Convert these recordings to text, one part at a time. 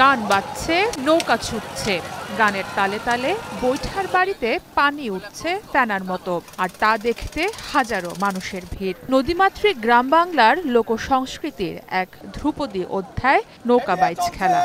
গান বাজছে, নৌকা ছুটছে, গানের তালে তালে বৈঠার বাড়িতে পানি উঠছে ফেনার মতো, আর তা দেখতে হাজারো মানুষের ভিড়। নদীমাতৃক গ্রাম বাংলার লোক সংস্কৃতির এক ধ্রুপদী অধ্যায় নৌকা বাইচ খেলা।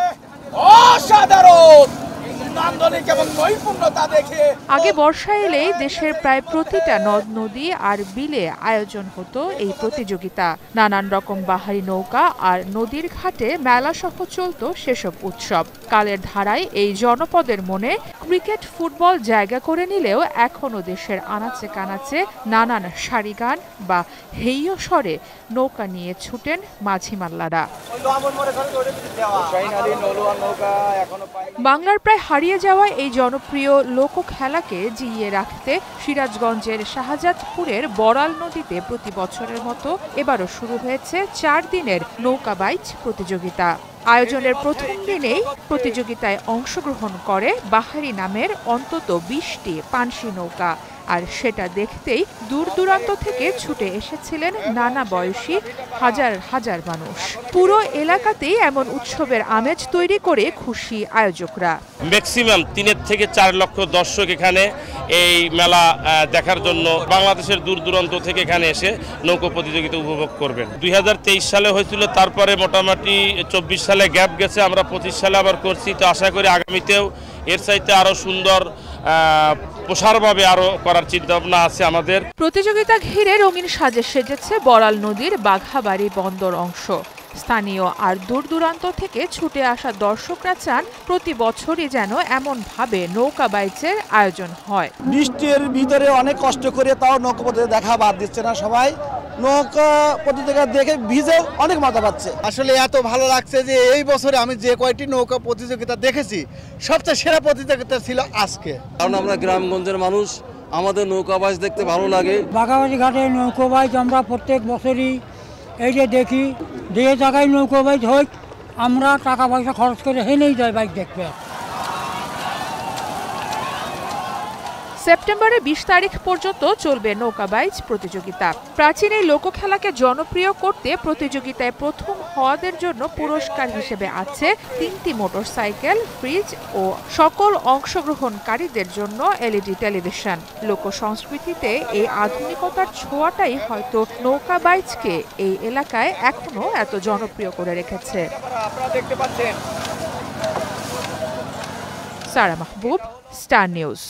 আগে বর্ষা এলেই দেশের প্রায় প্রতিটা নদ নদী আর বিলে আয়োজন হতো এই প্রতিযোগিতা। নানান রকম বাহারি নৌকা আর নদীর ঘাটে মেলা সহ চলত সেসব উৎসব। কালের ধারায় এই জনপদের মনে ক্রিকেট ফুটবল জায়গা করে নিলেও এখনো দেশের আনাচে কানাচে নানান সারি গান বা হেইয় স্বরে নৌকা নিয়ে ছুটেন মাঝি মাল্লারা। বাংলার প্রায় হারিয়ে যাওয়া এই জনপ্রিয় লোক খেলাকে জিইয়ে রাখতে সিরাজগঞ্জের শাহজাদপুরের বড়াল নদীতে প্রতি বছরের মতো এবারও শুরু হয়েছে 4 দিনের নৌকা বাইচ প্রতিযোগিতা। আয়োজনের প্রথম দিনেই প্রতিযোগিতায় অংশগ্রহণ করে বাহারি নামের অন্তত 20টি পানসি নৌকা, আর সেটা দেখতেই দূর দূরান্ত থেকে ছুটে এসেছিলেন নানা বয়সী হাজার হাজার মানুষ। পুরো এলাকাতেই এমন উৎসবের আমেজ তৈরি করে খুশি আয়োজকরা। ম্যাক্সিমাম 3 থেকে 4 লক্ষ দর্শক এখানে এই মেলা দেখার জন্য বাংলাদেশের দূর দূরান্ত থেকে এখানে এসে নৌকা প্রতিযোগিতা উপভোগ করবেন। 2023 সালে হয়েছিল, তারপরে মোটামুটি 24 সালে গ্যাপ গেছে, আমরা 25 সালে আবার করছি। তো আশা করি আগামীতেও এর চাইতে আরো সুন্দর প্রসারভাবে আরো করার চিন্তা ভাবনা আছে আমাদের। প্রতিযোগিতা ঘিরে রঙিন সাজে সেজেছে বড়াল নদীর বাঘাবাড়ি বন্দর অংশ। স্থানীয় আর দূর দূরান্ত থেকে ছুটে আসা দর্শকরা চান প্রতি বছরই যেন এমন ভাবে নৌকা বাইচের আয়োজন হয়। বৃষ্টির ভিতরে অনেক কষ্ট করে তাও নৌকা প্রতিযোগিতা দেখা বাদ দিচ্ছে না, সবাই নৌকা প্রতিযোগিতা দেখে ভিজে অনেক মজা পাচ্ছে। আসলে এত ভালো লাগছে যে এই বছরে আমি যে কয়টি নৌকা প্রতিযোগিতা দেখেছি সবচেয়ে সেরা প্রতিযোগিতা ছিল আজকে। কারণ আমরা গ্রামগঞ্জের মানুষ, আমাদের নৌকা বাইচ দেখতে ভালো লাগে। বাঘাবাড়ি ঘাটে নৌকা বাইচ আমরা প্রত্যেক বছরই এই যে দেখি, যে জায়গায় নৌকা বাইচ হয় আমরা টাকা পয়সা খরচ করে হেনেই যাই বাইক দেখতে। সেপ্টেম্বরের 20 তারিখ পর্যন্ত চলবে নৌকা বাইচ প্রতিযোগিতা। প্রাচীন এই লোকখেলাকে জনপ্রিয় করতে প্রতিযোগিতায় প্রথম হওয়াদের জন্য পুরস্কার হিসেবে আছে 3টি মোটরসাইকেল, ফ্রিজ ও সকল অংশগ্রহণকারীদের জন্য LED টেলিভিশন। লোক সংস্কৃতিতে এই আধুনিকতার ছোঁয়াটাই হয়তো নৌকা বাইচকে এই এলাকায় এখনো এত জনপ্রিয় করে রেখেছে। সারা মাহবুব, স্টার নিউজ।